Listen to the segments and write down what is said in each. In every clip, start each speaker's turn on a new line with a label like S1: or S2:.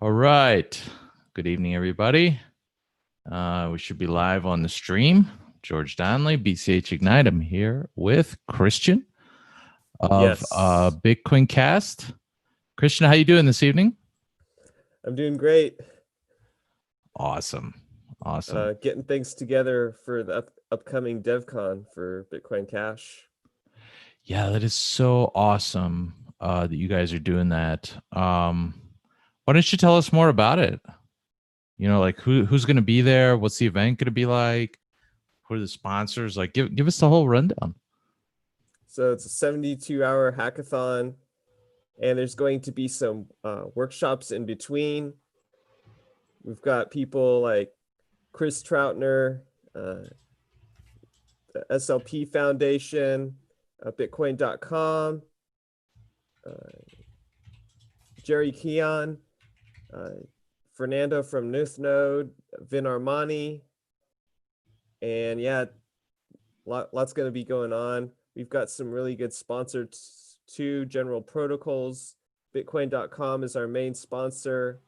S1: All right. Good evening, everybody. We should be live on the stream. George Donnelly, BCH Ignite. I'm here with Christian of
S2: Yes.
S1: Bitcoin Cast. Christian, how you doing this evening?
S2: I'm doing great.
S1: Awesome.
S2: Getting things together for the upcoming DevCon for Bitcoin Cash.
S1: Yeah, that is so awesome that you guys are doing that. Why don't you tell us more about it? You know, like who's going to be there? What's the event going to be like? Who are the sponsors? Like, give us the whole rundown.
S2: So it's a 72-hour hackathon, and there's going to be some workshops in between. We've got people like Chris Troutner, the SLP Foundation, Bitcoin.com, Jerry Keon, Fernando from Node, Vin Armani, and yeah, lots going to be going on. We've got some really good sponsors too. General Protocols, Bitcoin.com is our main sponsor.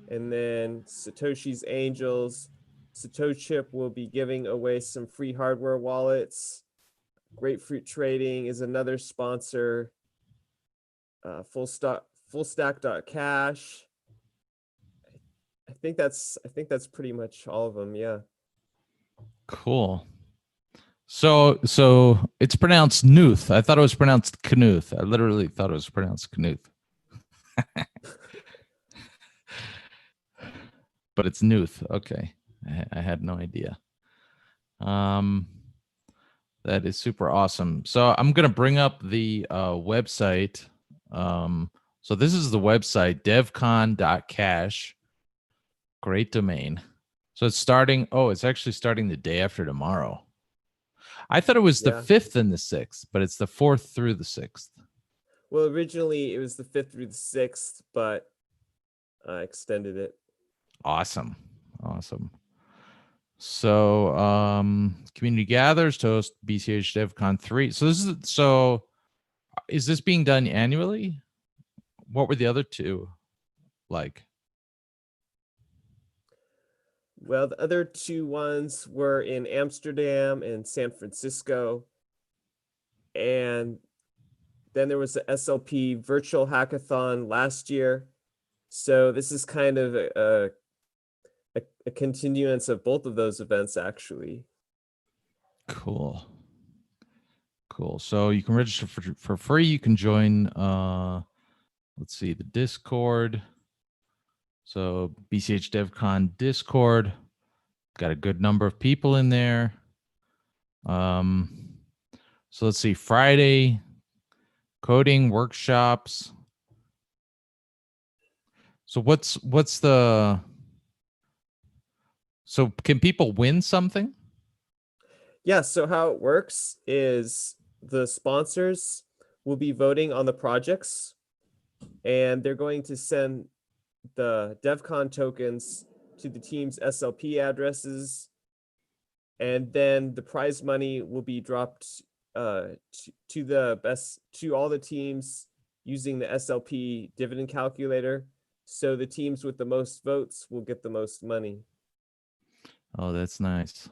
S2: And then Satoshi's Angels. Satoship will be giving away some free hardware wallets. Grapefruit Trading is another sponsor. Fullstack.cash. I think that's pretty much all of them. Yeah.
S1: Cool. So it's pronounced Knuth. I thought it was pronounced Knuth. I literally thought it was pronounced Knuth. But it's Knuth. Okay. I had no idea. That is super awesome. So I'm going to bring up the website. So this is the website, devcon.cash. Great domain. So it's starting. Oh, it's actually starting the day after tomorrow. I thought it was the 5th and the 6th, but it's the 4th through the 6th.
S2: Well, originally it was the 5th through the 6th, but I extended it.
S1: Awesome. So community gathers to host BCH DevCon 3. So is this being done annually? What were the other two like?
S2: Well, the other two ones were in Amsterdam and San Francisco. And then there was the SLP virtual hackathon last year. So this is kind of a continuance of both of those events, actually.
S1: Cool. So you can register for free. You can join, let's see, the Discord. So BCH DevCon Discord. Got a good number of people in there. So let's see, Friday, coding workshops. So so can people win something?
S2: Yeah, so how it works is the sponsors will be voting on the projects, and they're going to send the DevCon tokens to the team's SLP addresses, and then the prize money will be dropped to all the teams using the SLP dividend calculator. So the teams with the most votes will get the most money.
S1: Oh, that's nice.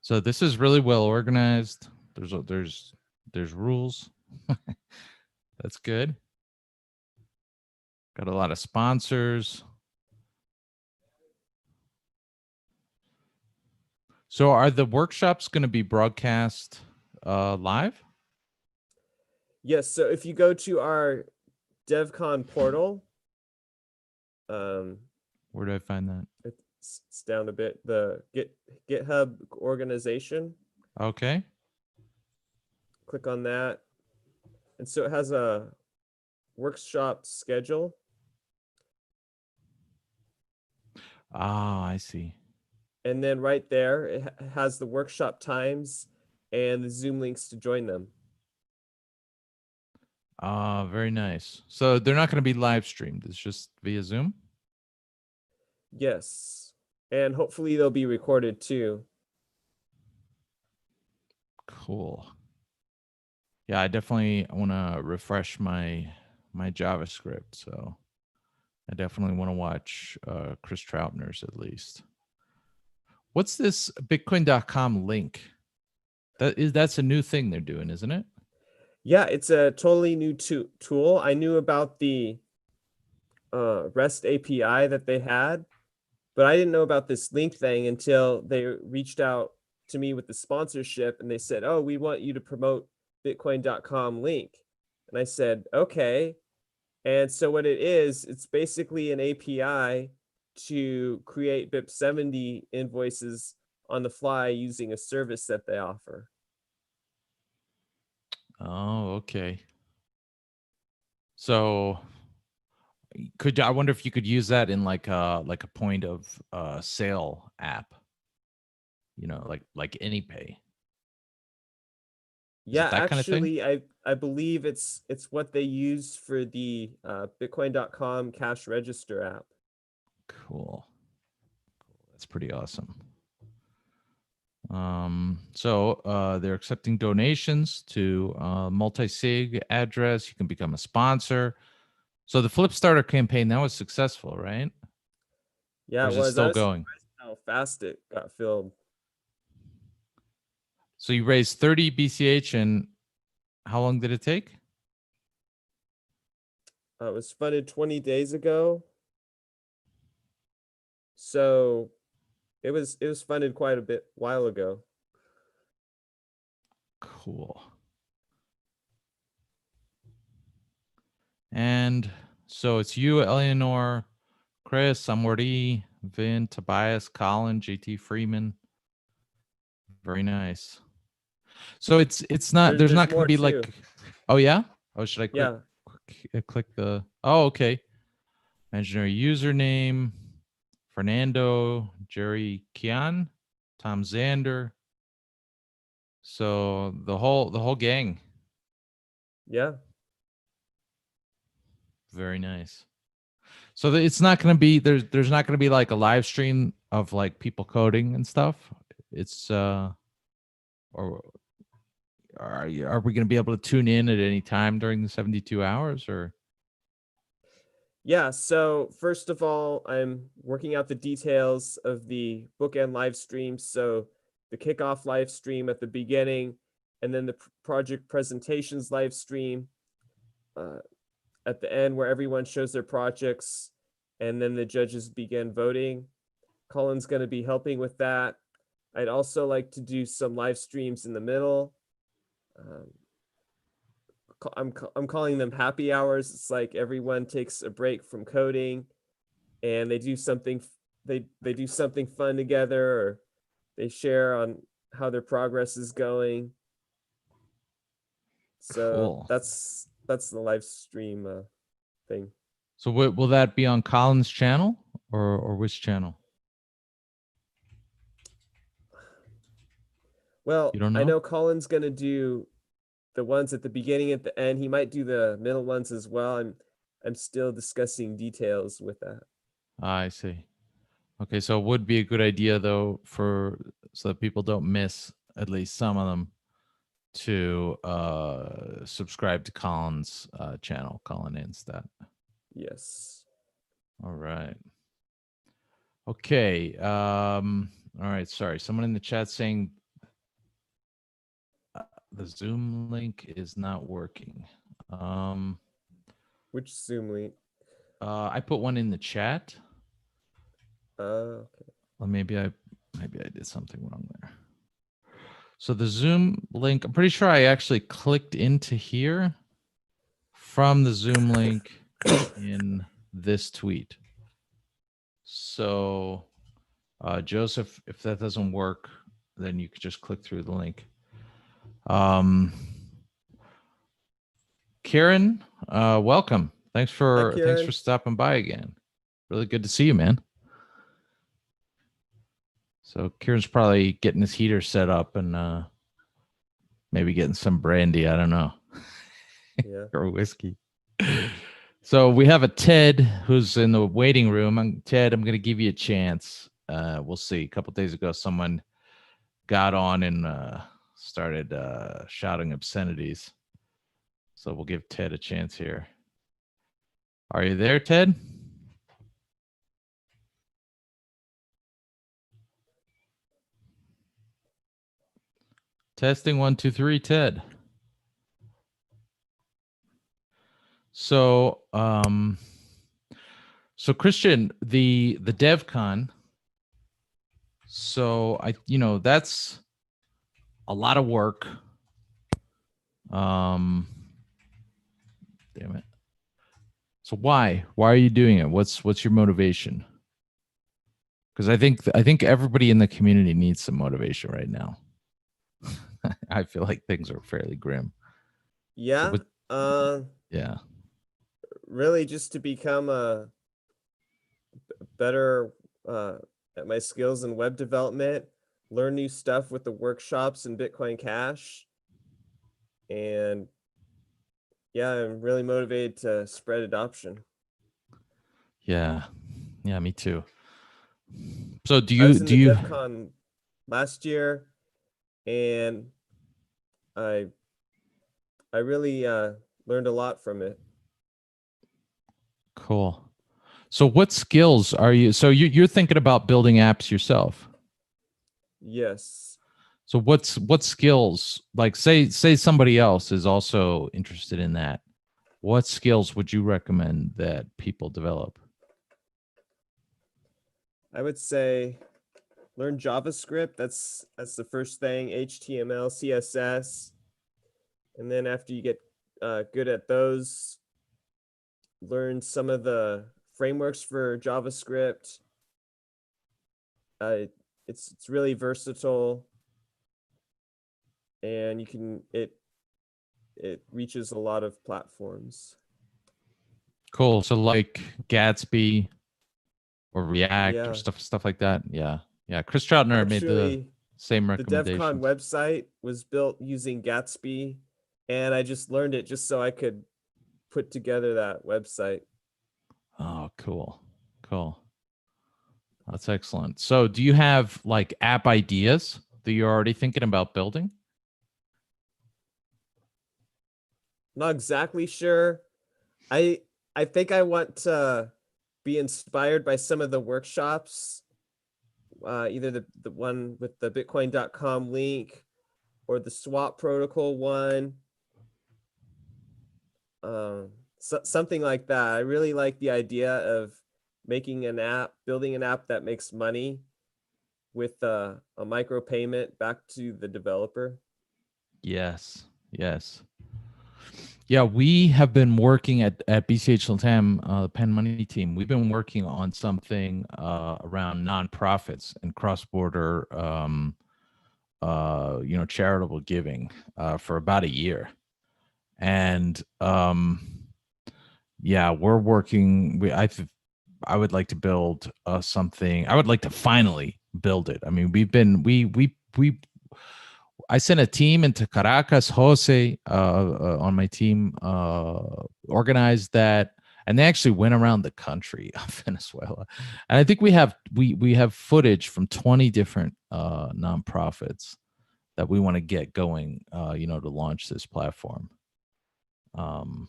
S1: So this is really well organized. There's rules. That's good. Got a lot of sponsors. So are the workshops going to be broadcast live?
S2: Yes. So if you go to our DevCon portal,
S1: where do I find that?
S2: It's down a bit. The GitHub organization.
S1: Okay.
S2: Click on that, and so it has a workshop schedule.
S1: Ah, I see.
S2: And then right there, it has the workshop times and the Zoom links to join them.
S1: Ah, very nice. So they're not going to be live streamed. It's just via Zoom?
S2: Yes. And hopefully they'll be recorded too.
S1: Cool. Yeah, I definitely want to refresh my JavaScript. So I definitely want to watch Chris Troutner's at least. What's this Bitcoin.com link? That's a new thing they're doing, isn't it?
S2: Yeah, it's a totally new tool. I knew about the REST API that they had, but I didn't know about this link thing until they reached out to me with the sponsorship and they said, "Oh, we want you to promote Bitcoin.com link." And I said, "Okay." And so what it is, it's basically an API to create BIP70 invoices on the fly using a service that they offer.
S1: Oh, okay. So I wonder if you could use that in like a point of sale app, like AnyPay. Is
S2: Yeah,
S1: it that kind of thing?
S2: actually, I believe it's what they use for the Bitcoin.com cash register app.
S1: Cool. That's pretty awesome. So they're accepting donations to multi-sig address. You can become a sponsor. So the Flip Starter campaign, that was successful, right?
S2: Yeah,
S1: Or
S2: it
S1: is it
S2: was. I
S1: still
S2: was
S1: going?
S2: surprised how fast it got filled.
S1: So you raised 30 BCH, and how long did it take?
S2: It was funded 20 days ago, so it was funded quite a bit while ago.
S1: Cool. And so it's you, Eleanor, Chris, Amorti, Vin, Tobias, Colin, JT Freeman. Very nice. So it's not there's
S2: There's
S1: not going to
S2: more
S1: be
S2: too.
S1: like, oh yeah? Oh, should I
S2: Yeah,
S1: click the, oh, okay. Imaginary username, Fernando, Jerry Kian, Tom Zander. So the whole gang.
S2: yeah.
S1: Very nice. So it's not going to be there's not going to be like a live stream of like people coding and stuff. It's or are we going to be able to tune in at any time during the 72 hours or?
S2: Yeah, so first of all, I'm working out the details of the bookend live stream. So the kickoff live stream at the beginning, and then the project presentations live stream uh, at the end where everyone shows their projects, and then the judges begin voting. Colin's going to be helping with that. I'd also like to do some live streams in the middle. Um, I'm calling them happy hours. It's like everyone takes a break from coding and they do something they do something fun together, or they share on how their progress is going. So
S1: Cool.
S2: that's the live stream thing.
S1: So will that be on Colin's channel or which channel?
S2: Well,
S1: You don't
S2: I
S1: know?
S2: know Colin's gonna do the ones at the beginning, at the end. He might do the middle ones as well. I'm still discussing details with that.
S1: I see. Okay, so it would be a good idea though so that people don't miss at least some of them to subscribe to Colin's channel, Colin Instat.
S2: Yes.
S1: All right. Okay. All right. Sorry. Someone in the chat saying the Zoom link is not working.
S2: Which Zoom link?
S1: I put one in the chat.
S2: Okay.
S1: Well, maybe I did something wrong there. So the Zoom link, I'm pretty sure I actually clicked into here from the Zoom link in this tweet. So Joseph, if that doesn't work, then you could just click through the link. Kieran, welcome.
S2: Hi,
S1: Thanks
S2: Kieran.
S1: for stopping by again. Really good to see you, man. So Kieran's probably getting his heater set up and maybe getting some brandy. I don't know.
S2: Yeah.
S1: Or whiskey. So we have a Ted who's in the waiting room. Ted, I'm going to give you a chance. We'll see. A couple days ago, someone got on and started shouting obscenities. So we'll give Ted a chance here. Are you there, Ted? Testing 1, 2, 3, Ted. So, so Christian, the DevCon. So that's a lot of work. Damn it. So why are you doing it? What's your motivation? Because I think everybody in the community needs some motivation right now. I feel like things are fairly grim.
S2: Yeah.
S1: Yeah.
S2: Really just to become a better at my skills in web development, learn new stuff with the workshops in Bitcoin Cash. And yeah, I'm really motivated to spread adoption.
S1: Yeah. Yeah, me too. So
S2: I was in the DevCon last year, and I really learned a lot from it.
S1: Cool. So what skills are you, so you're thinking about building apps yourself?
S2: Yes.
S1: So what skills, like say somebody else is also interested in that. What skills would you recommend that people develop?
S2: I would say learn JavaScript. That's the first thing. HTML, CSS, and then after you get good at those, learn some of the frameworks for JavaScript. It's really versatile, and it reaches a lot of platforms.
S1: Cool. So like Gatsby or React or
S2: Yeah.
S1: stuff like that. Yeah. Yeah. Chris Troutner made the same
S2: The
S1: recommendation.
S2: DevCon website was built using Gatsby, and I just learned it just so I could put together that website.
S1: Oh, cool. Cool. That's excellent. So do you have like app ideas that you're already thinking about building?
S2: Not exactly sure. I think I want to be inspired by some of the workshops, either the one with the bitcoin.com link or the swap protocol one. Something like that. I really like the idea of making an app, building an app that makes money with a micro payment back to the developer.
S1: Yes. Yes. Yeah, we have been working at BCH Latam, the Penn Money team. We've been working on something around nonprofits and cross-border, charitable giving for about a year, and yeah, we're working. I would like to build something. I would like to finally build it. I mean, we I sent a team into Caracas. Jose on my team organized that, and they actually went around the country of Venezuela. And I think we have footage from 20 different nonprofits that we want to get going, to launch this platform. And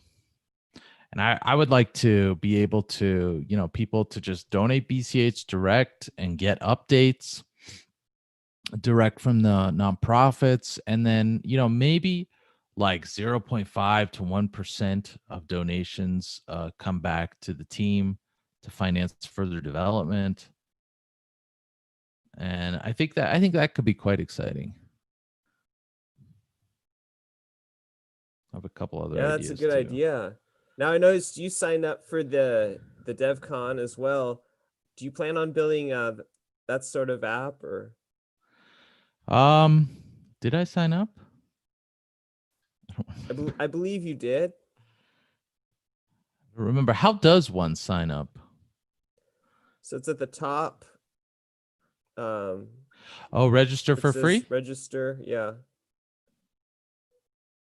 S1: I would like to be able to, people to just donate BCH direct and get updates direct from the nonprofits, and then maybe like 0.5 to 1% of donations come back to the team to finance further development. And I think that could be quite exciting. I have a couple other ideas.
S2: Yeah, that's a good idea. Now I noticed you signed up for the DevCon as well. Do you plan on building that sort of app, or?
S1: Did I sign up?
S2: I believe you did.
S1: Remember, how does one sign up?
S2: So it's at the top.
S1: Oh, register for free?
S2: Register, yeah.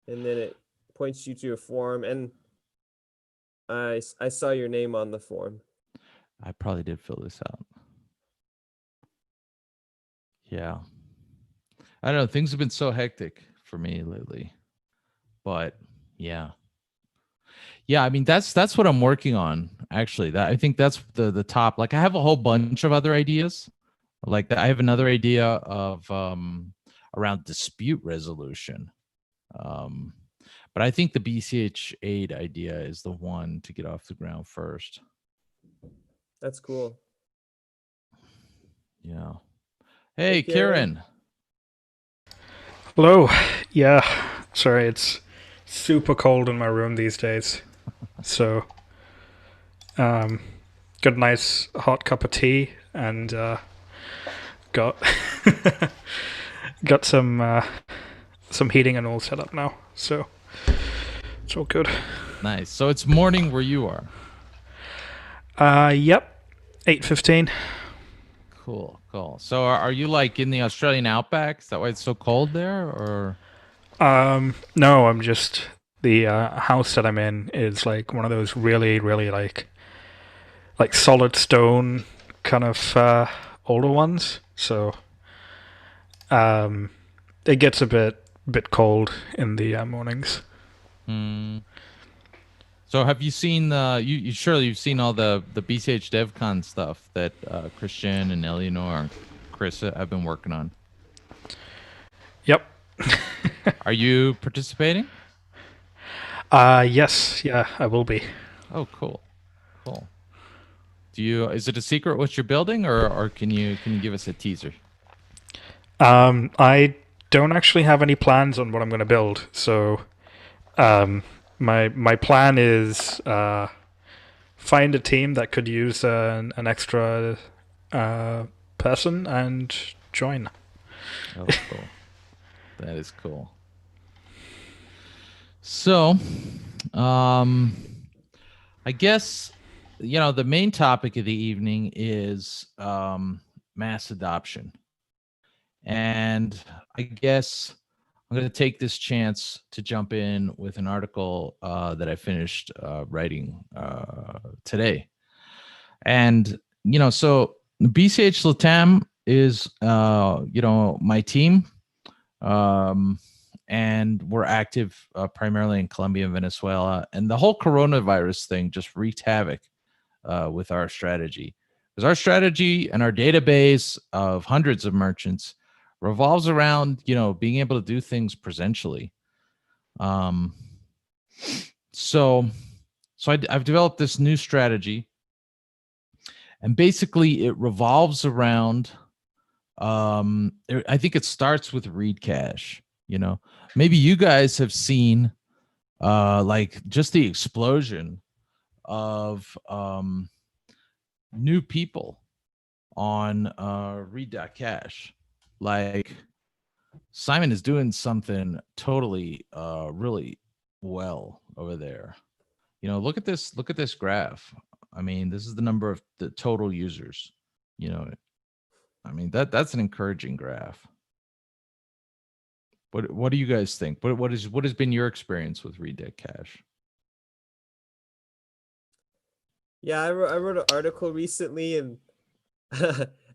S2: And then it points you to a form, and I saw your name on the form.
S1: I probably did fill this out. Yeah. I don't know. Things have been so hectic for me lately, but yeah. I mean, that's what I'm working on. Actually, that I think that's the top. Like, I have a whole bunch of other ideas. Like, I have another idea of around dispute resolution. But I think the BCH aid idea is the one to get off the ground first.
S2: That's cool.
S1: Yeah.
S2: Hey,
S1: Hey,
S2: Kieran.
S1: Kieran.
S3: Hello. Yeah, sorry, it's super cold in my room these days. So, got a nice hot cup of tea and got got some heating and all set up now. So it's all good.
S1: Nice. So it's morning where you are.
S3: Yep, 8:15.
S1: Cool, cool. So are you like in the Australian outback? Is that why it's so cold there, or?
S3: No, I'm just the house that I'm in is like one of those really, really like solid stone kind of older ones. So um, it gets a bit cold in the mornings.
S1: Hmm. So have you seen you surely you've seen all the BCH DevCon stuff that Christian and Eleanor and Chris have been working on?
S3: Yep.
S1: Are you participating?
S3: Yes, yeah, I will be.
S1: Oh, cool, cool. Do you? Is it a secret what you're building, or can you give us a teaser?
S3: I don't actually have any plans on what I'm going to build. So my plan is find a team that could use an extra person and join.
S1: Oh, cool. That is cool. So, um, I guess the main topic of the evening is mass adoption, and I guess I'm going to take this chance to jump in with an article that I finished writing today, and so BCH Latam is my team. Um, and we're active primarily in Colombia and Venezuela. And the whole coronavirus thing just wreaked havoc with our strategy. Because our strategy and our database of hundreds of merchants revolves around, being able to do things presentially. Um, so, I've developed this new strategy, and basically it revolves around. I think it starts with read cache. Maybe you guys have seen like just the explosion of new people on read.cache. Like Simon is doing something totally really well over there. Look at this graph. I mean, this is the number of the total users. I mean, that's an encouraging graph. What do you guys think? What has been your experience with read.cache?
S2: Yeah, I wrote an article recently, and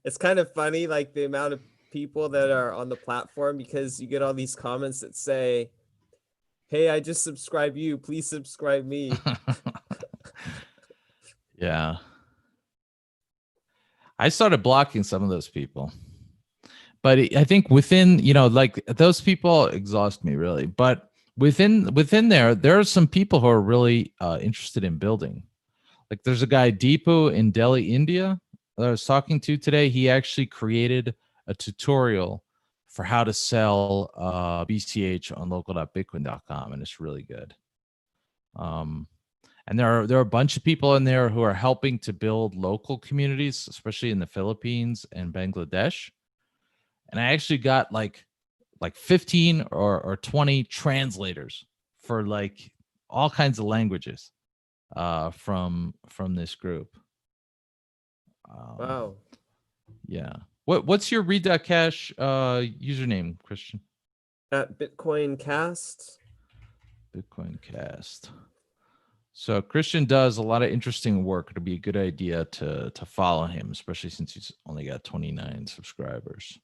S2: it's kind of funny, like the amount of people that are on the platform, because you get all these comments that say, "Hey, I just subscribe you. Please subscribe me."
S1: Yeah. I started blocking some of those people. But I think within, like those people exhaust me really. But within there are some people who are really interested in building. Like there's a guy Deepu in Delhi, India, that I was talking to today. He actually created a tutorial for how to sell BCH on local.bitcoin.com, and it's really good. And there are a bunch of people in there who are helping to build local communities, especially in the Philippines and Bangladesh. And I actually got like 15 or 20 translators for like all kinds of languages from this group.
S2: Wow.
S1: Yeah. What's your read.cache username, Christian?
S2: At Bitcoin Cast.
S1: Bitcoin Cast. So Christian does a lot of interesting work. It'd be a good idea to follow him, especially since he's only got 29 subscribers.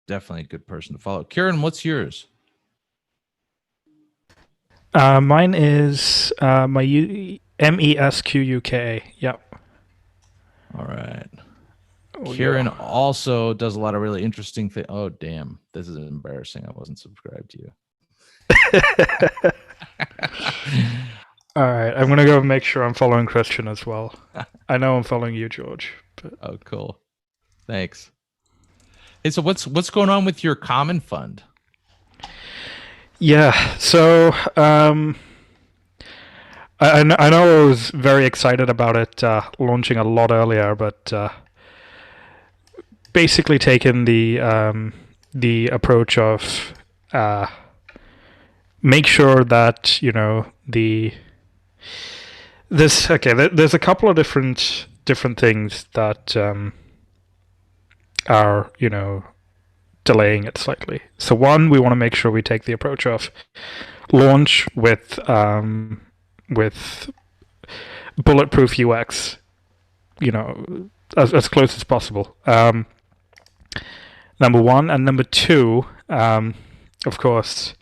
S1: Definitely a good person to follow. Kieran, what's yours?
S3: Mine is MESQUK. Yep.
S1: All right.
S3: Oh,
S1: Kieran
S3: yeah.
S1: also does a lot of really interesting things. Oh, damn. This is embarrassing. I wasn't subscribed to you.
S3: All right, I'm gonna go make sure I'm following Christian as well. I know I'm following you, George. But
S1: Oh, cool. Thanks. Hey, so what's going on with your common fund?
S3: yeah, so I know I was very excited about it launching a lot earlier, but basically taken the approach of make sure that there's a couple of different things that are delaying it slightly. So one, we want to make sure we take the approach of launch with bulletproof UX, as close as possible. Number one, and number two, of course,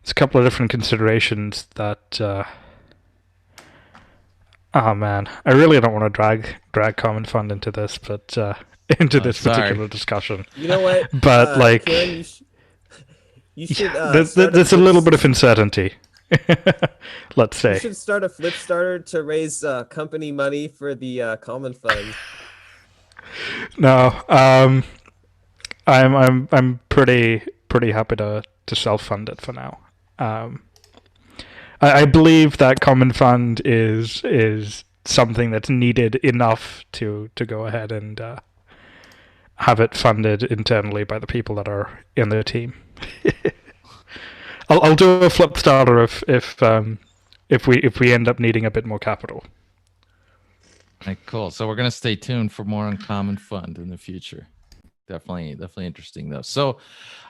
S3: there's a couple of different considerations that. Oh man, I really don't want to drag Common Fund into this, but into this particular discussion.
S2: You know what?
S3: But like,
S2: Kieran, you should
S3: there's a little bit of uncertainty. Let's say
S2: you should start a flip starter to raise company money for the Common Fund.
S3: No, I'm pretty happy to self fund it for now. I believe that Common Fund is something that's needed enough to go ahead and have it funded internally by the people that are in the team. I'll do a flip starter if we end up needing a bit more capital.
S1: Right, cool. So we're gonna stay tuned for more on Common Fund in the future. Definitely interesting though. So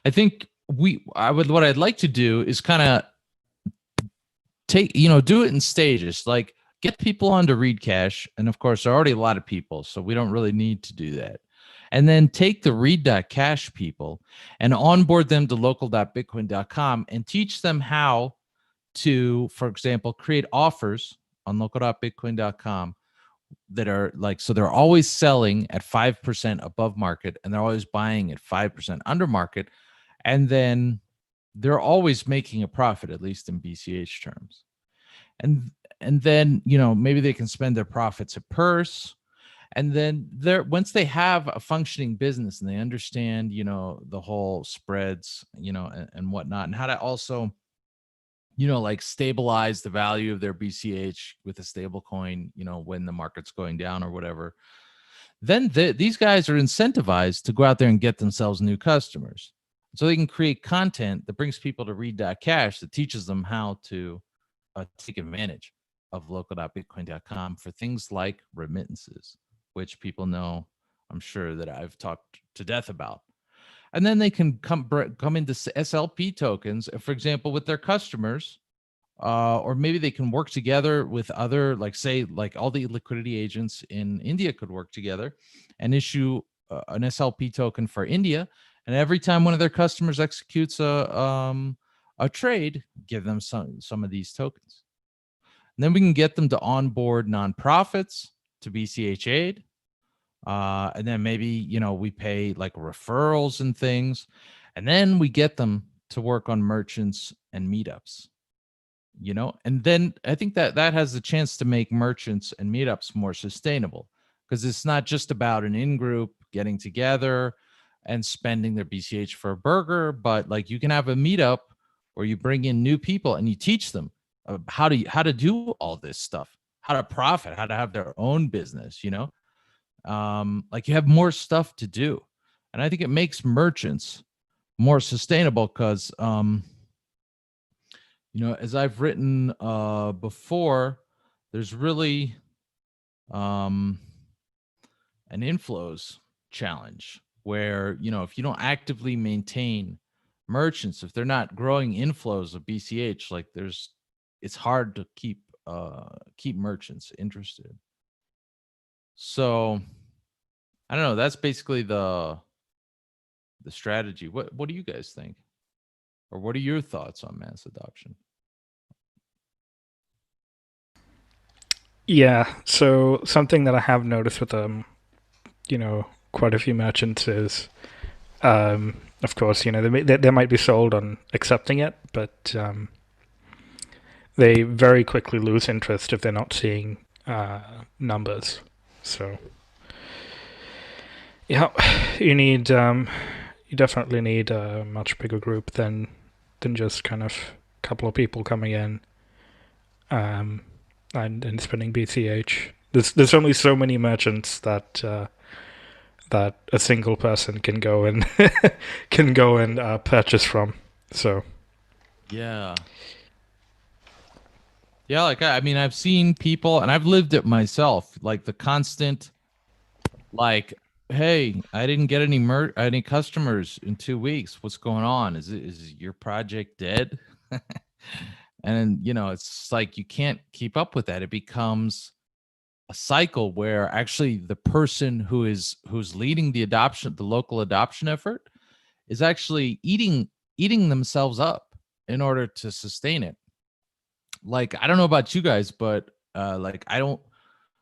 S1: I think what I'd like to do is kind of do it in stages. Like get people onto ReadCache, and of course there are already a lot of people, so we don't really need to do that. And then take the read.cache people and onboard them to local.bitcoin.com and teach them how to, for example, create offers on local.bitcoin.com that are like, so they're always selling at 5% above market and they're always buying at 5% under market. And then they're always making a profit, at least in BCH terms. And then, maybe they can spend their profits at purse. And then once they have a functioning business and they understand, the whole spreads, and whatnot, and how to also, like stabilize the value of their BCH with a stable coin, when the market's going down or whatever, then these guys are incentivized to go out there and get themselves new customers. So they can create content that brings people to read.cache that teaches them how to take advantage of local.bitcoin.com for things like remittances, which people know, I'm sure, that I've talked to death about. And then they can come into SLP tokens, for example, with their customers, or maybe they can work together with other, like all the liquidity agents in India could work together and issue an SLP token for India. And every time one of their customers executes a trade, give them some of these tokens. And then we can get them to onboard nonprofits to BCH Aid. And then maybe, we pay like referrals and things. And then we get them to work on merchants and meetups, and then I think that has a chance to make merchants and meetups more sustainable, because it's not just about an in-group getting together and spending their BCH for a burger, but like you can have a meetup where you bring in new people and you teach them how to do all this stuff, how to profit, how to have their own business, like you have more stuff to do. And I think it makes merchants more sustainable because, as I've written before, there's really an inflows challenge where, if you don't actively maintain merchants, if they're not growing inflows of BCH, like it's hard to keep merchants interested. So I don't know. That's basically the strategy. What do you guys think? Or what are your thoughts on mass adoption?
S3: Yeah, so something that I have noticed with quite a few merchants is, of course, they might be sold on accepting it, but they very quickly lose interest if they're not seeing numbers. So, yeah, you definitely need a much bigger group than just kind of a couple of people coming in and spinning BCH. There's only so many merchants that a single person can go and purchase from. So
S1: Yeah. Yeah, like I mean, I've seen people, and I've lived it myself. Like the constant, like, hey, I didn't get any customers in 2 weeks. What's going on? Is your project dead? And it's like you can't keep up with that. It becomes a cycle where actually the person who's leading the local adoption effort, is actually eating themselves up in order to sustain it. Like, I don't know about you guys, but like, I don't,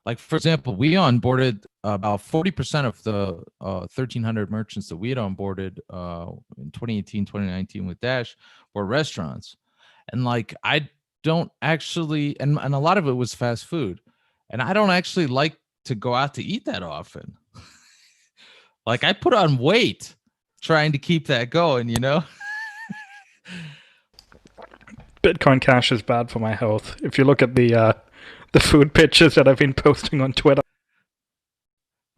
S1: like, for example, we onboarded about 40% of the 1,300 merchants that we had onboarded in 2018, 2019 with Dash were restaurants. And like, I don't actually, and a lot of it was fast food. And I don't actually like to go out to eat that often. Like, I put on weight trying to keep that going,
S3: Bitcoin Cash is bad for my health. If you look at the food pictures that I've been posting on Twitter,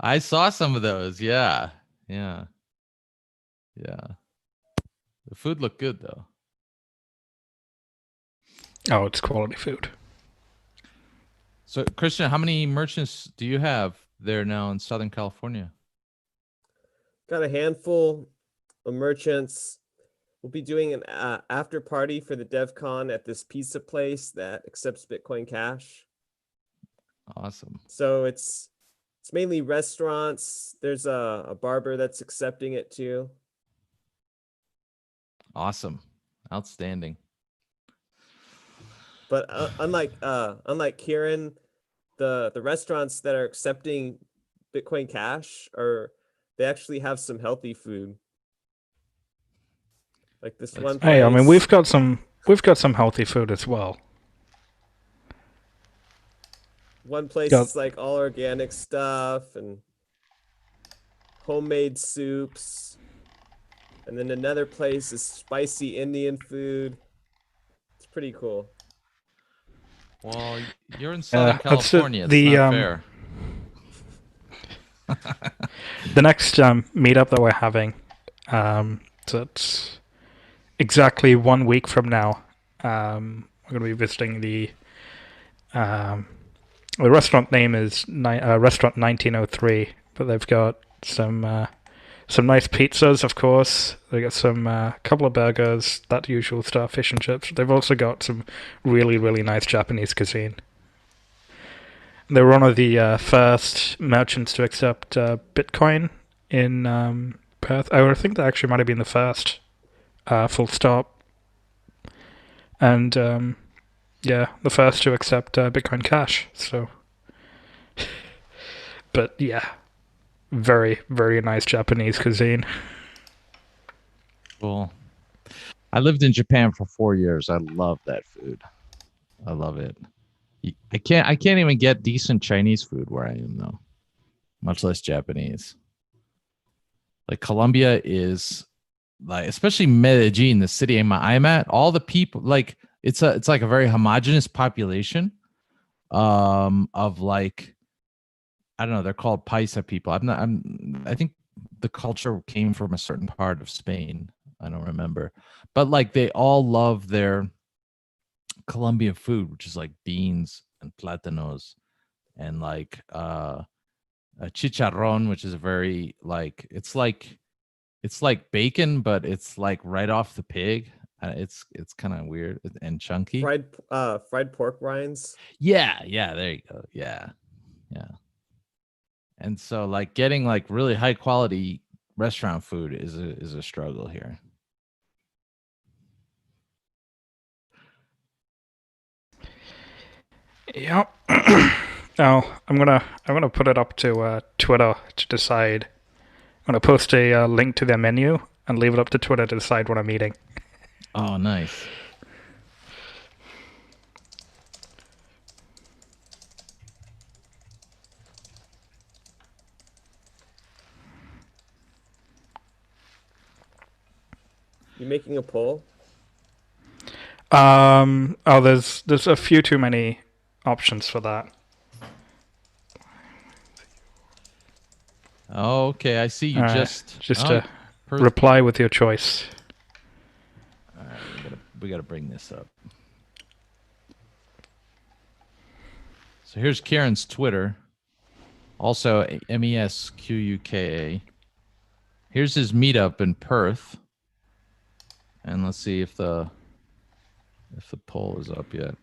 S1: I saw some of those. Yeah. The food looked good though.
S3: oh, it's quality food.
S1: So, Christian, how many merchants do you have there now in Southern California?
S2: Got a handful of merchants. We'll be doing an after party for the DevCon at this pizza place that accepts Bitcoin Cash.
S1: Awesome.
S2: So it's mainly restaurants. There's a barber that's accepting it too.
S1: Awesome. Outstanding.
S2: But unlike Kieran, the restaurants that are accepting Bitcoin Cash they actually have some healthy food. Like this one place.
S3: Hey, I mean, we've got some healthy food as well.
S2: One place is like all organic stuff and homemade soups. And then another place is spicy Indian food. It's pretty cool.
S1: Well, you're in Southern California. It's not fair.
S3: The next meetup that we're having, so it's exactly 1 week from now. We're going to be visiting the restaurant name is Restaurant 1903, but they've got some nice pizzas, of course. They got some couple of burgers, that usual stuff, fish and chips. They've also got some really, really nice Japanese cuisine. They were one of the first merchants to accept Bitcoin in Perth. I think that actually might have been the first, full stop. And the first to accept Bitcoin Cash. So, but yeah, very, very nice Japanese cuisine.
S1: Cool. I lived in Japan for 4 years. I love that food. I love it. I can't even get decent Chinese food where I am though, much less Japanese. Like Colombia is like, especially Medellin, the city I'm at, all the people, like it's like a very homogenous population of like, I don't know, they're called Paisa people. I think the culture came from a certain part of Spain. I don't remember. But like they all love their Colombian food, which is like beans and plátanos and like a chicharrón, which is a very like it's like bacon, but it's like right off the pig. It's kind of weird and chunky.
S2: Fried pork rinds.
S1: Yeah, there you go. Yeah. And so like getting like really high quality restaurant food is a struggle here.
S3: Yep. Now I'm gonna put it up to Twitter to decide going to post a link to their menu and leave it up to Twitter to decide when I'm eating.
S1: Oh, nice.
S2: You making a poll?
S3: Oh, there's a few too many options for that.
S1: Oh, okay. I see you
S3: All right,
S1: just
S3: reply with your choice.
S1: All right, we gotta bring this up. So here's Kieran's Twitter. Also MESQUKA. Here's his meetup in Perth. And let's see if the poll is up yet.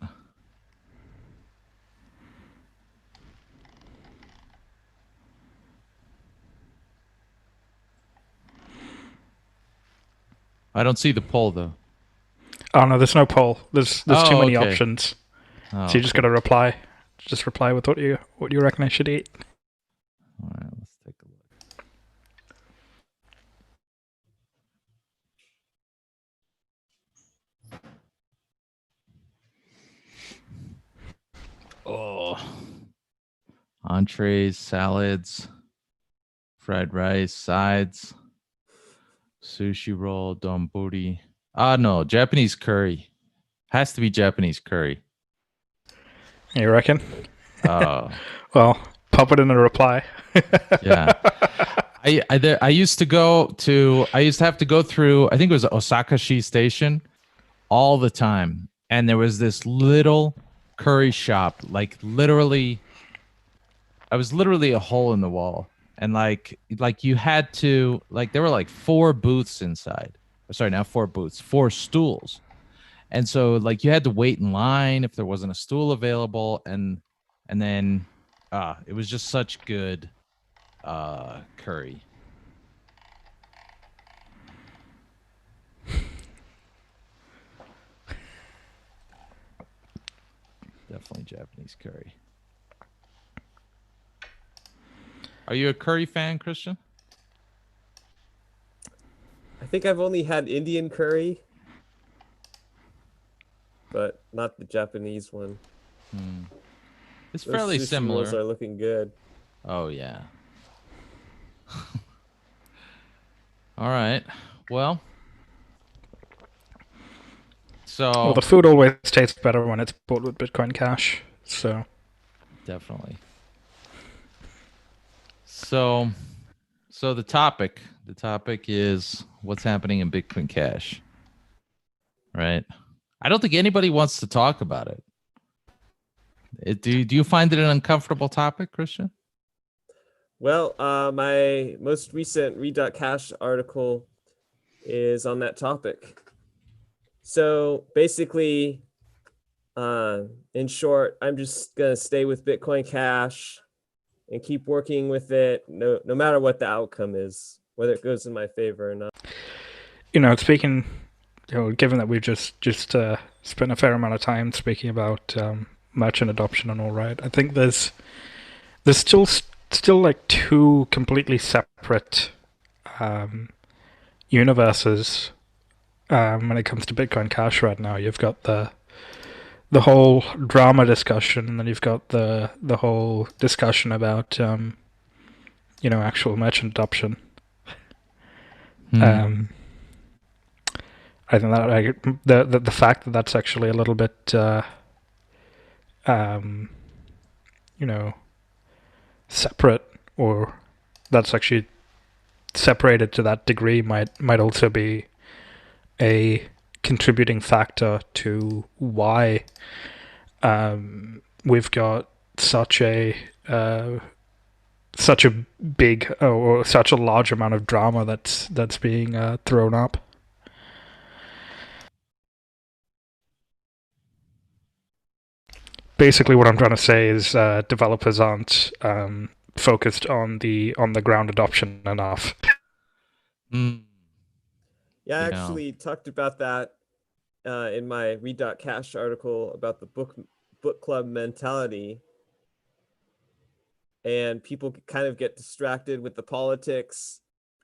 S1: I don't see the poll though.
S3: Oh no, there's no poll. There's too many
S1: okay.
S3: options.
S1: Oh,
S3: So you just got to reply. Just reply with what you reckon I should eat.
S1: All right, let's take a look. Oh, entrees, salads, fried rice, sides, sushi roll, donburi. No, Japanese curry. Has to be Japanese curry.
S3: You reckon?
S1: Oh,
S3: Well, pop it in a reply.
S1: yeah. I used to have to go through, I think it was Osakashi Station all the time, and there was this little curry shop, like literally, I was literally a hole in the wall, and like you had to, like, there were like 4 booths inside. Sorry, not 4 booths, 4 stools, and so like you had to wait in line if there wasn't a stool available, and then it was just such good curry. Definitely Japanese curry. Are you a curry fan, Christian?
S2: I think I've only had Indian curry, but not the Japanese one.
S1: It's
S2: Those
S1: fairly
S2: sushi
S1: similar.
S2: rolls are looking good.
S1: Oh yeah. All right. Well,
S3: Well, the food always tastes better when it's bought with Bitcoin Cash. So
S1: definitely. So the topic is what's happening in Bitcoin Cash. Right? I don't think anybody wants to talk about it. Do you find it an uncomfortable topic, Christian?
S2: Well, my most recent read.cash article is on that topic. So basically, in short, I'm just gonna stay with Bitcoin Cash and keep working with it, no matter what the outcome is, whether it goes in my favor or not.
S3: speaking, given that we've just spent a fair amount of time speaking about merchant adoption and all, right, I think there's still like 2 completely separate universes when it comes to Bitcoin Cash right now. You've got the whole drama discussion, and then you've got the whole discussion about actual merchant adoption. I think that the fact that that's actually a little bit separate, or that's actually separated to that degree, might also be a contributing factor to why we've got such a big or such a large amount of drama that's being thrown up. Basically, what I'm trying to say is developers aren't focused on the ground adoption enough.
S2: Yeah, I actually talked about that in my read.cash article about the book club mentality, and people kind of get distracted with the politics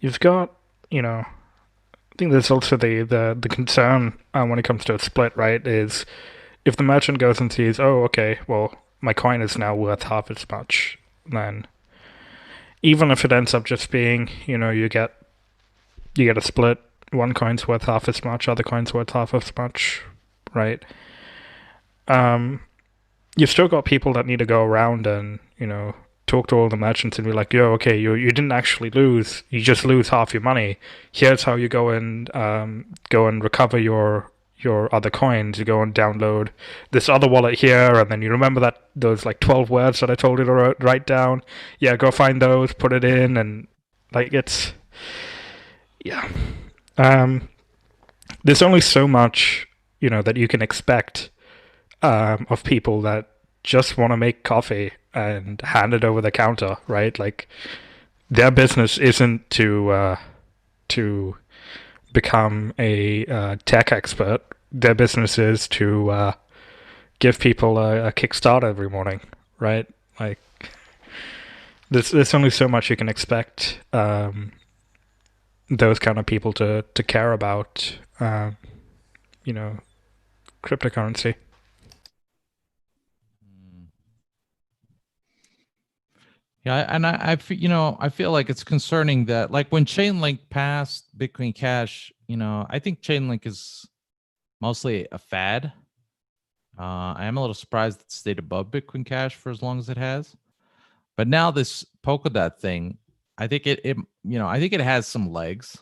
S3: you've got, I think there's also the concern when it comes to a split, right? Is if the merchant goes and sees, oh, okay, well, my coin is now worth half as much, then even if it ends up just being, you get a split, one coin's worth half as much, other coin's worth half as much, right? You've still got people that need to go around and, talk to all the merchants and be like, yo, okay, you didn't actually lose, you just lose half your money. Here's how you go and recover your other coins. You go and download this other wallet here, and then you remember those like 12 words that I told you to write down. Yeah, go find those, put it in, and like yeah. There's only so much that you can expect of people that just want to make coffee and hand it over the counter, right? Like their business isn't to become a tech expert. Their business is to give people a kickstart every morning, right? Like there's only so much you can expect those kind of people to care about, cryptocurrency.
S1: Yeah, and I feel like it's concerning that like when Chainlink passed Bitcoin Cash, I think Chainlink is mostly a fad. I am a little surprised it stayed above Bitcoin Cash for as long as it has. But now this Polkadot thing, I think I think it has some legs.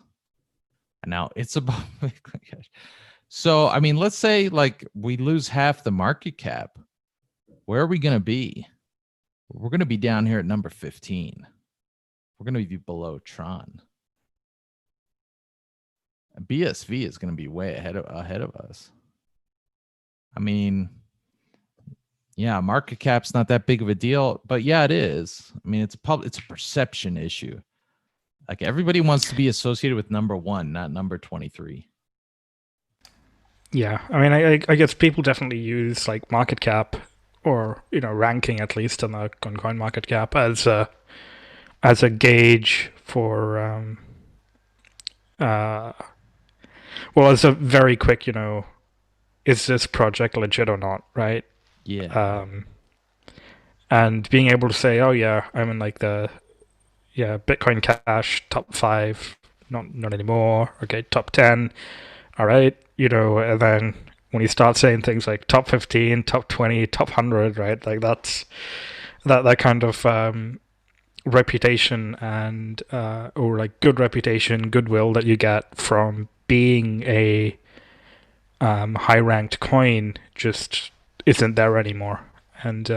S1: And now it's above Bitcoin Cash. So, I mean, let's say like we lose half the market cap. Where are we going to be? We're going to be down here at number 15. We're going to be below Tron. BSV is going to be way ahead of us. I mean, yeah, market cap's not that big of a deal, but yeah, it is. I mean, it's a perception issue. Like everybody wants to be associated with number 1, not number 23.
S3: Yeah, I mean, I guess people definitely use like market cap or ranking at least on the coin market cap as a gauge for as a very quick is this project legit or not, right?
S1: Yeah.
S3: And being able to say, oh yeah, I'm in like the Bitcoin Cash top 5, not anymore. Okay, top 10. All right, and then when you start saying things like top 15, top 20, top 100, right? Like that's that kind of reputation and or like good reputation, goodwill that you get from being a high ranked coin just isn't there anymore, and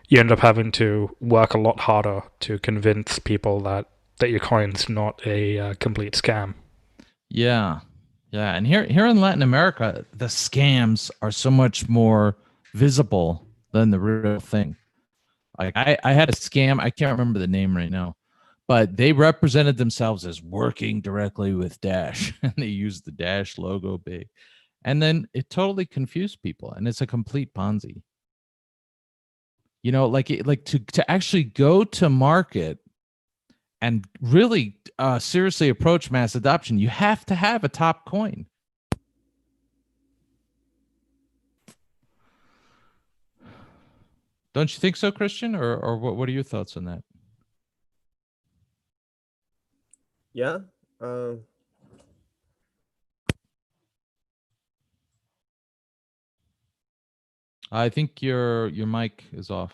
S3: you end up having to work a lot harder to convince people that your coin's not a complete scam.
S1: Yeah. Yeah, and here in Latin America, the scams are so much more visible than the real thing. Like I had a scam, I can't remember the name right now, but they represented themselves as working directly with Dash, and they used the Dash logo big. And then it totally confused people, and it's a complete Ponzi. Like to actually go to market and really seriously approach mass adoption, you have to have a top coin. Don't you think so, Christian? Or what are your thoughts on that?
S2: Yeah.
S1: I think your mic is off.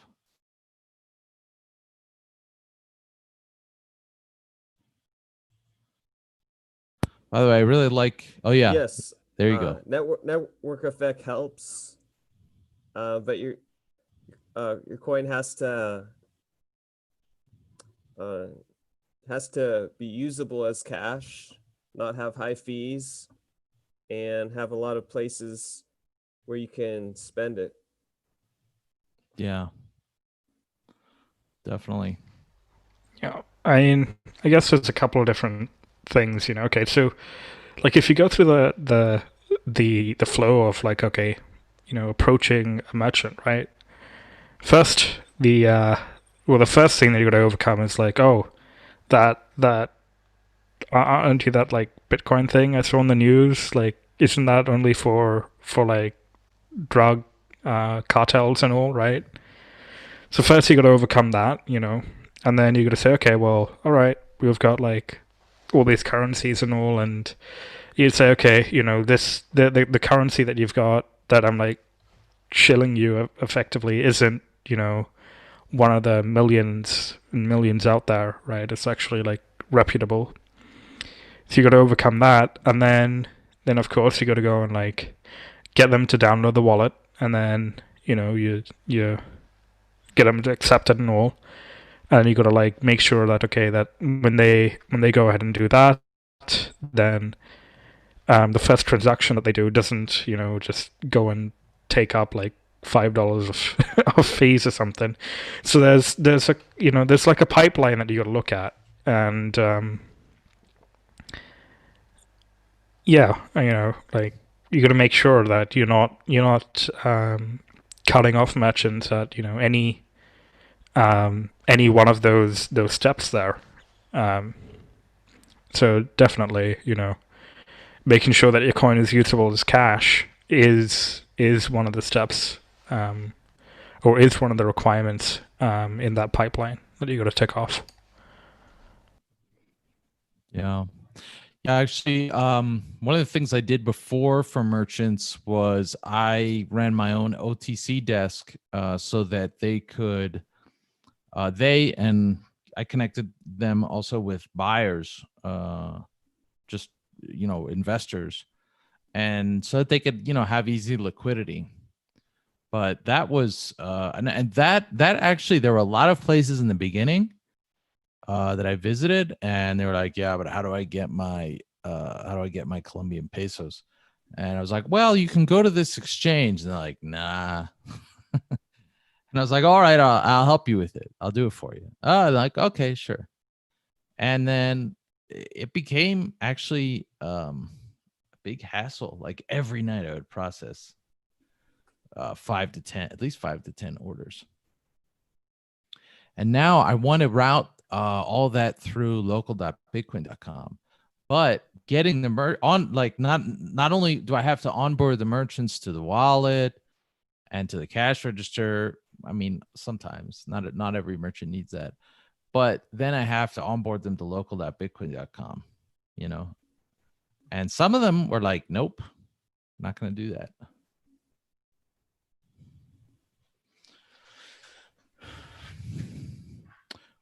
S1: By the way, I really like. Oh yeah.
S2: Yes.
S1: There you go.
S2: Network effect helps, but your coin has to be usable as cash, not have high fees, and have a lot of places where you can spend it.
S1: Yeah. Definitely.
S3: Yeah, I mean, I guess there's a couple of different things, Okay, so like if you go through the flow of like, okay, approaching a merchant, right? First, the first thing that you got to overcome is like, oh, that aren't you that like Bitcoin thing I saw on the news? Like, isn't that only for like drug cartels and all, right? So first you got to overcome that, and then you got to say, okay, well, all right, we've got like all these currencies and all, and you'd say, okay, this the currency that you've got that I'm like shilling you effectively isn't, one of the millions and millions out there, right? It's actually like reputable. So you got to overcome that, and then of course you got to go and like get them to download the wallet, and then you get them to accept it and all, and you got to like make sure that okay, that when they go ahead and do that, then the first transaction that they do doesn't just go and take up like $5 of fees or something. So there's a there's like a pipeline that you got to look at, and yeah, like you got to make sure that you're not cutting off merchants at any one of those steps there. So definitely, making sure that your coin is usable as cash is one of the steps, or is one of the requirements in that pipeline that you got to tick off.
S1: Yeah. Yeah, actually, one of the things I did before for merchants was I ran my own OTC desk so that they could, and I connected them also with buyers, just, investors, and so that they could, have easy liquidity. But that was, and that actually, there were a lot of places in the beginning that I visited, and they were like, "Yeah, but how do I get my Colombian pesos?" And I was like, "Well, you can go to this exchange." And they're like, "Nah." And I was like, "All right, I'll help you with it. I'll do it for you." Oh, like, okay, sure. And then it became actually a big hassle. Like every night, I would process 5 to 10, at least 5 to 10 orders. And now I want to route all that through local.bitcoin.com. But getting the on, like, not only do I have to onboard the merchants to the wallet and to the cash register. I mean, sometimes not every merchant needs that, but then I have to onboard them to local.bitcoin.com, and some of them were like, "Nope, not going to do that."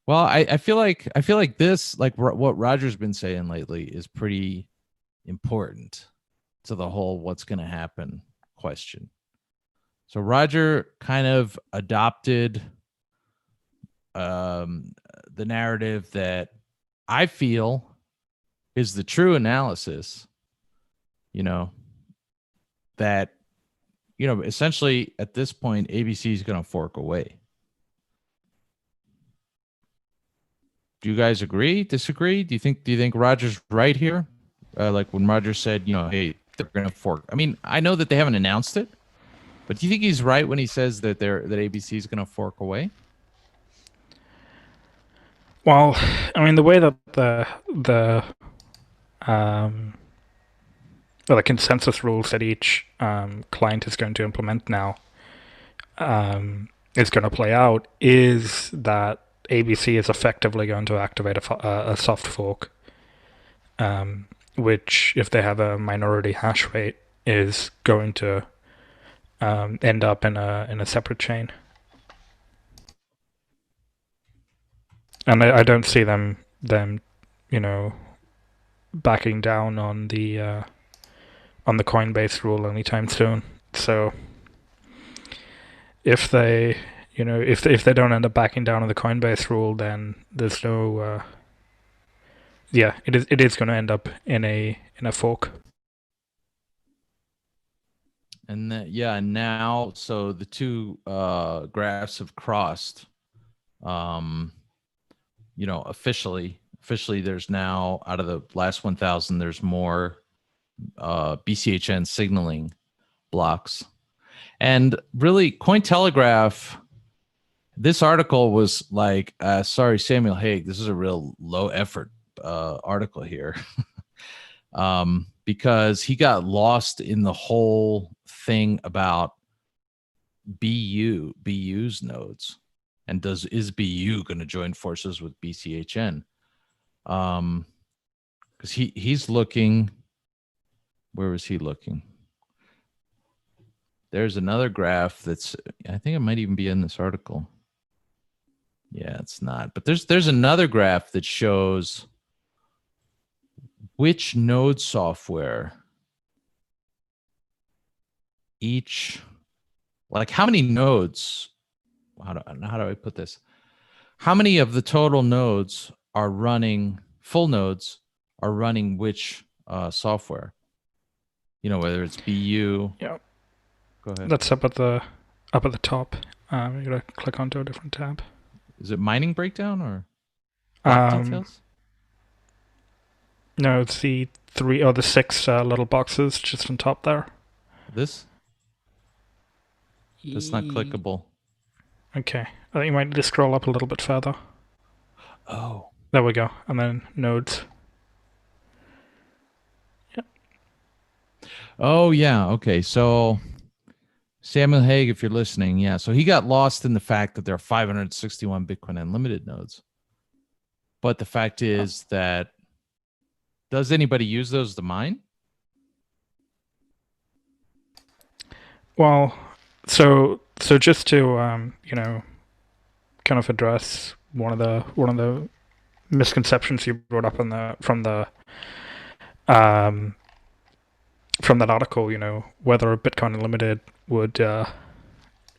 S1: Well, I feel like this, like what Roger's been saying lately, is pretty important to the whole what's going to happen question. So Roger kind of adopted the narrative that I feel is the true analysis, that, essentially at this point, ABC is going to fork away. Do you guys agree, disagree? Do you think Roger's right here? Like when Roger said, hey, they're going to fork. I mean, I know that they haven't announced it, but do you think he's right when he says that ABC is going to fork away?
S3: Well, I mean, the way that the consensus rules that each client is going to implement now is going to play out is that ABC is effectively going to activate a soft fork, which, if they have a minority hash rate, is going to end up in a separate chain. And I don't see them backing down on the Coinbase rule anytime soon. So if they if they don't end up backing down on the Coinbase rule, then there's no it is going to end up in a fork.
S1: And now, so the two graphs have crossed. Officially, there's now, out of the last 1,000, there's more BCHN signaling blocks. And really, Cointelegraph, this article was like, sorry, Samuel Hague, this is a real low effort article here. Because he got lost in the whole thing about BU's nodes, and is BU going to join forces with BCHN? Because he's looking. Where was he looking? There's another graph that's, I think it might even be in this article. Yeah, it's not. But there's another graph that shows which node software each, like how many nodes, how do I put this? How many of the total nodes are running, full nodes are running which software? You know, whether it's BU.
S3: Yeah.
S1: Go ahead.
S3: That's up at the top. You gotta click onto a different tab.
S1: Is it mining breakdown or block details?
S3: No, it's the 3 or the 6 little boxes just on top there.
S1: This? That's not clickable.
S3: Okay. I think you might need to scroll up a little bit further.
S1: Oh.
S3: There we go. And then nodes. Yep.
S1: Oh, yeah. Okay. So Samuel Hague, if you're listening, yeah. So he got lost in the fact that there are 561 Bitcoin Unlimited nodes. But the fact is that, does anybody use those to mine?
S3: Well, so just to kind of address one of the misconceptions you brought up from that article, whether Bitcoin Unlimited would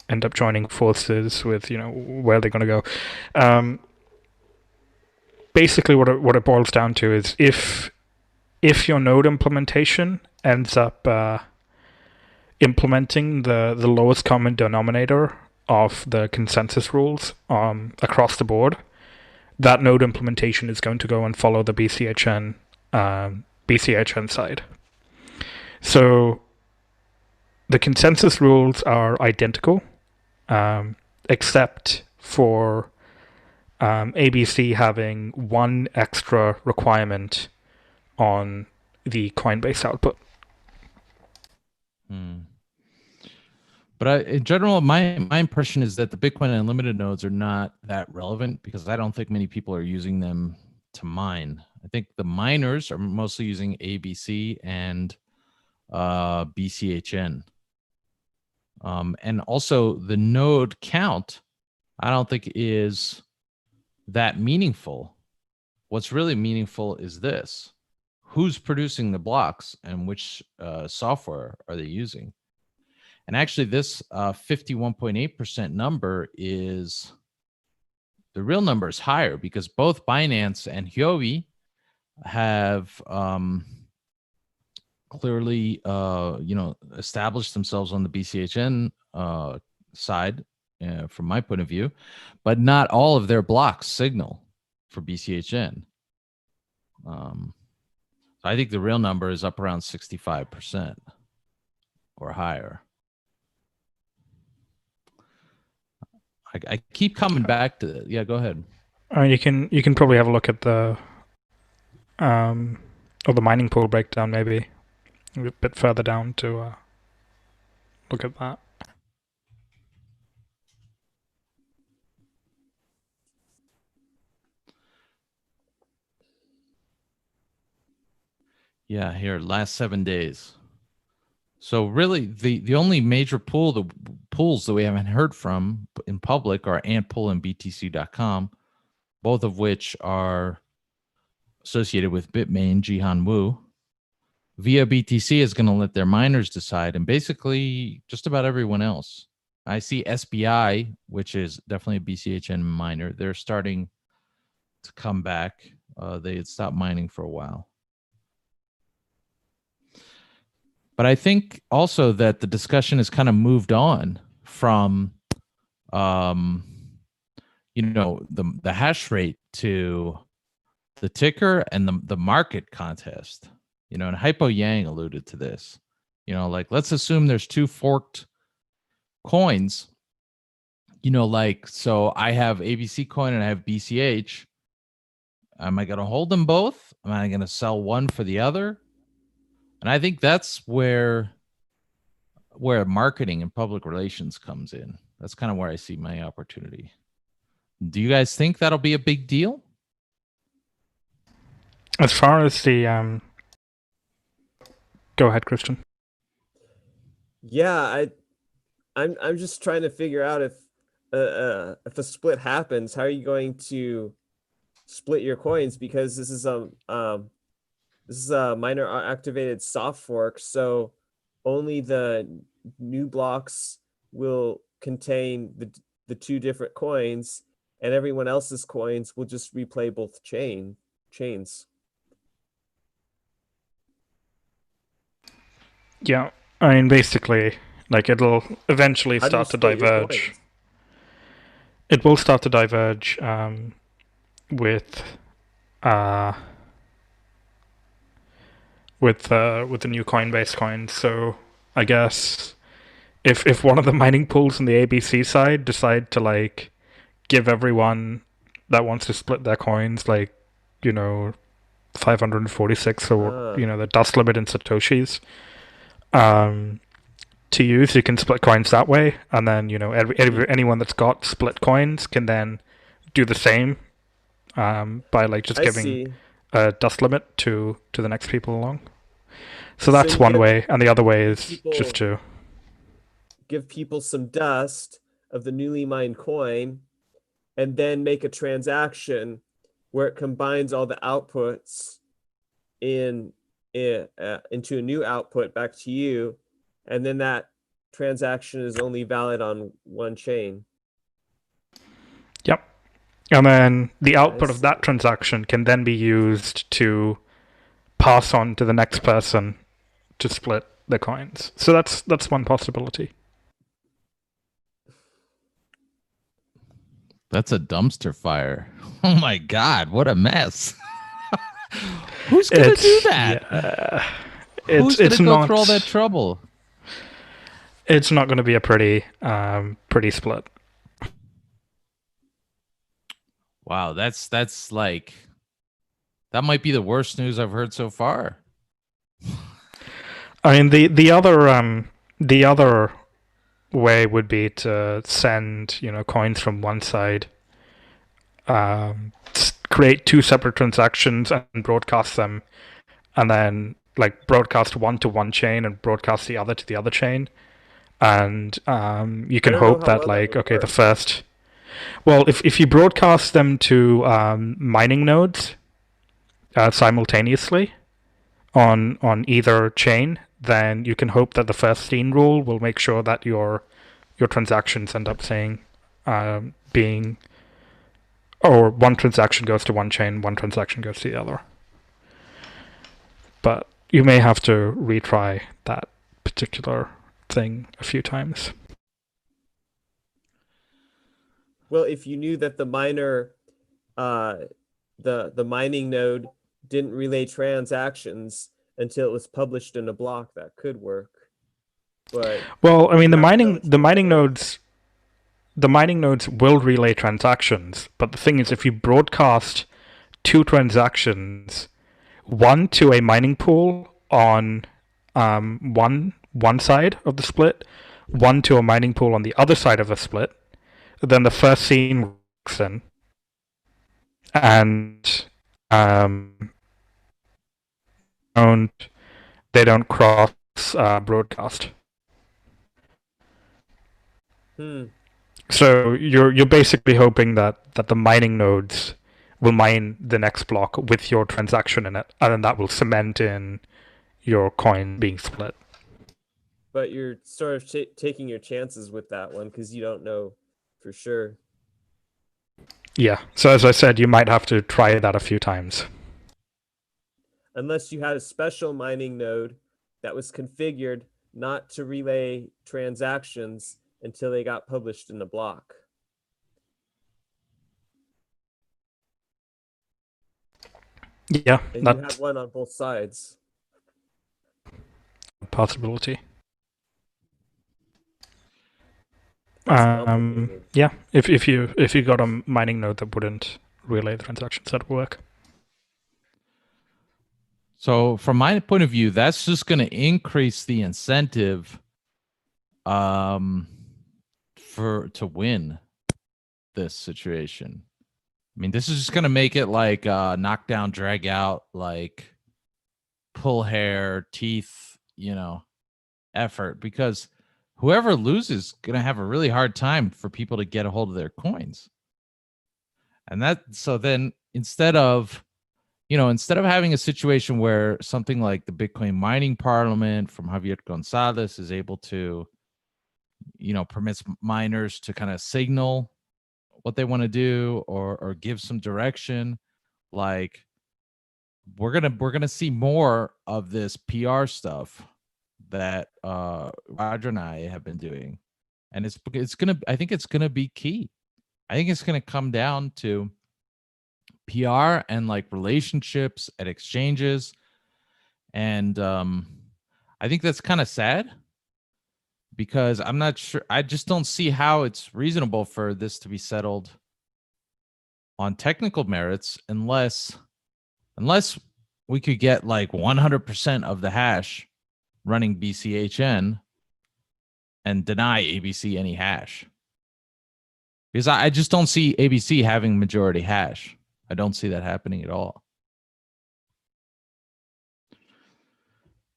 S3: end up joining forces with, where they're going to go. Basically, what it boils down to is if your node implementation ends up implementing the lowest common denominator of the consensus rules across the board, that node implementation is going to go and follow the BCHN side. So the consensus rules are identical, except for ABC having one extra requirement on the Coinbase output.
S1: But in general, my impression is that the Bitcoin Unlimited nodes are not that relevant because I don't think many people are using them to mine. I think the miners are mostly using ABC and BCHN. And also the node count, I don't think is that meaningful. What's really meaningful is this: who's producing the blocks and which software are they using? And actually, this 51.8% number is, the real number is higher because both Binance and Huobi have clearly, established themselves on the BCHN side, from my point of view, but not all of their blocks signal for BCHN. So I think the real number is up around 65% or higher. I keep coming back to it. Yeah, go ahead.
S3: You can probably have a look at the mining pool breakdown, maybe a bit further down to look at that.
S1: Yeah, here, last 7 days. So really, the only major pools that we haven't heard from in public are Antpool and BTC.com, both of which are associated with Bitmain, Jihan Wu. Via BTC is going to let their miners decide, and basically just about everyone else. I see SBI, which is definitely a BCHN miner. They're starting to come back. They had stopped mining for a while. But I think also that the discussion has kind of moved on from, the hash rate to the ticker and the market contest. And Hypo Yang alluded to this. Let's assume there's two forked coins. So I have ABC coin and I have BCH, Am I going to hold them both? Am I going to sell one for the other? And I think that's where marketing and public relations comes in. That's kind of where I see my opportunity. Do you guys think that'll be a big deal?
S3: As far as the go ahead, Christian.
S2: Yeah, I'm just trying to figure out if a split happens, how are you going to split your coins? Because this is a miner activated soft fork, so only the new blocks will contain the two different coins, and everyone else's coins will just replay both chains.
S3: Yeah, I mean, basically, like it'll eventually
S2: How do you
S3: start to
S2: split your
S3: diverge.
S2: coins?
S3: It will start to diverge with the new Coinbase coins. So I guess if one of the mining pools on the ABC side decide to like give everyone that wants to split their coins like 546 or the dust limit in satoshis to use, you can split coins that way, and then anyone that's got split coins can then do the same by like just giving a dust limit to the next people along. So that's one way, and the other way is just to
S2: give people some dust of the newly mined coin, and then make a transaction where it combines all the outputs into a new output back to you, and then that transaction is only valid on one chain.
S3: Yep. And then the output of that transaction can then be used to pass on to the next person to split the coins. So that's one possibility.
S1: That's a dumpster fire. Oh my God, what a mess. Who's going to do that?
S3: Yeah,
S1: Who's going to go through all that trouble?
S3: It's not going to be a pretty split.
S1: Wow, that's like, that might be the worst news I've heard so far.
S3: I mean, the other way would be to send coins from one side, create two separate transactions and broadcast them, and then like broadcast one to one chain and broadcast the other to the other chain, and you can hope that the first. Well, if you broadcast them to mining nodes simultaneously on either chain, then you can hope that the first seen rule will make sure that your transactions end up being, or one transaction goes to one chain, one transaction goes to the other. But you may have to retry that particular thing a few times.
S2: Well, if you knew that the miner, the mining node didn't relay transactions until it was published in a block, that could work. But
S3: well, I mean, the mining nodes will relay transactions, but the thing is, if you broadcast two transactions, one to a mining pool on one side of the split, one to a mining pool on the other side of a split, then the first scene works in, and they don't cross broadcast. So you're basically hoping that the mining nodes will mine the next block with your transaction in it, and then that will cement in your coin being split.
S2: But you're sort of taking your chances with that one because you don't know for sure.
S3: Yeah, so as I said, you might have to try that a few times.
S2: Unless you had a special mining node that was configured not to relay transactions until they got published in the block.
S3: Yeah,
S2: and you have one on both sides.
S3: Possibility.
S2: That's
S3: yeah, if you got a mining node that wouldn't relay the transactions, that would work.
S1: So from my point of view, that's just going to increase the incentive to win this situation. I mean, this is just going to make it like knock down, drag out, like pull hair, teeth, effort, because whoever loses is going to have a really hard time for people to get a hold of their coins. And so then instead of having a situation where something like the Bitcoin mining parliament from Javier Gonzalez is able to, permits miners to kind of signal what they want to do or give some direction, like we're gonna see more of this PR stuff that Roger and I have been doing, and I think it's gonna be key. I think it's gonna come down to PR and like relationships at exchanges, and I think that's kind of sad because I'm not sure. I just don't see how it's reasonable for this to be settled on technical merits unless we could get like 100% of the hash running BCHN and deny ABC any hash. Because I just don't see ABC having majority hash. I don't see that happening at all.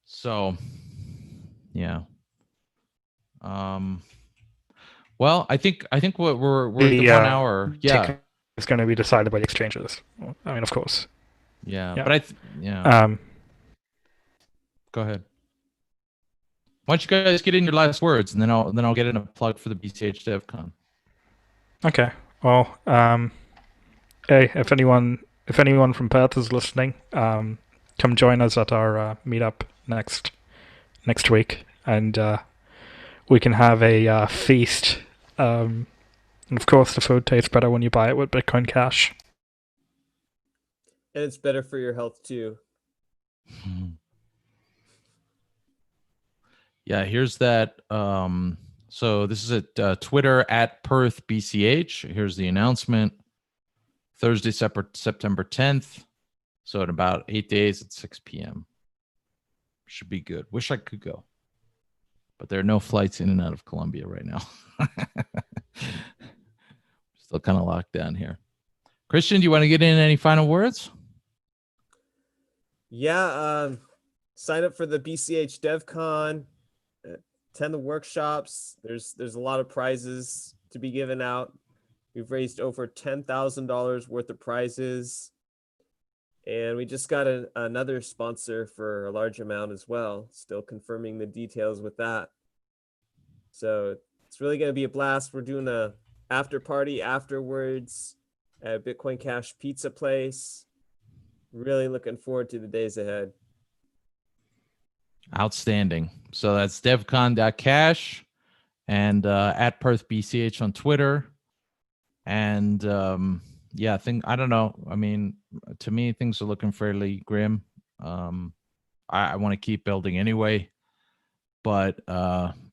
S1: So, yeah. Well, I think what we're at the 1 hour. Yeah.
S3: It's going to be decided by the exchanges. I mean, of course.
S1: Yeah.
S3: Yeah.
S1: But go ahead. Why don't you guys get in your last words, and then I'll get in a plug for the BCH DevCon.
S3: Okay. Well, hey, if anyone from Perth is listening, come join us at our meetup next week, and we can have a feast. And of course, the food tastes better when you buy it with Bitcoin Cash.
S2: And it's better for your health too.
S1: Yeah, here's that. So this is at Twitter at Perth BCH. Here's the announcement. Thursday, September 10th. So in about 8 days at 6 p.m. Should be good. Wish I could go. But there are no flights in and out of Colombia right now. Still kind of locked down here. Christian, do you want to get in any final words?
S2: Yeah, sign up for the BCH DevCon, attend the workshops. There's a lot of prizes to be given out. We've raised over $10,000 worth of prizes. And we just got another sponsor for a large amount as well. Still confirming the details with that. So it's really going to be a blast. We're doing a after party afterwards at Bitcoin Cash Pizza Place. Really looking forward to the days ahead.
S1: Outstanding. So that's devcon.cash and at Perth BCH on Twitter. And yeah, I don't know. I mean, to me, things are looking fairly grim. I want to keep building anyway, but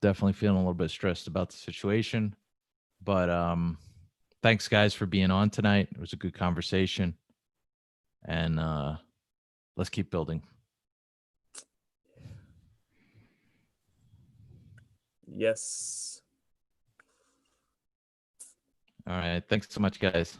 S1: definitely feeling a little bit stressed about the situation. But thanks, guys, for being on tonight. It was a good conversation. And let's keep building.
S2: Yes.
S1: All right. Thanks so much, guys.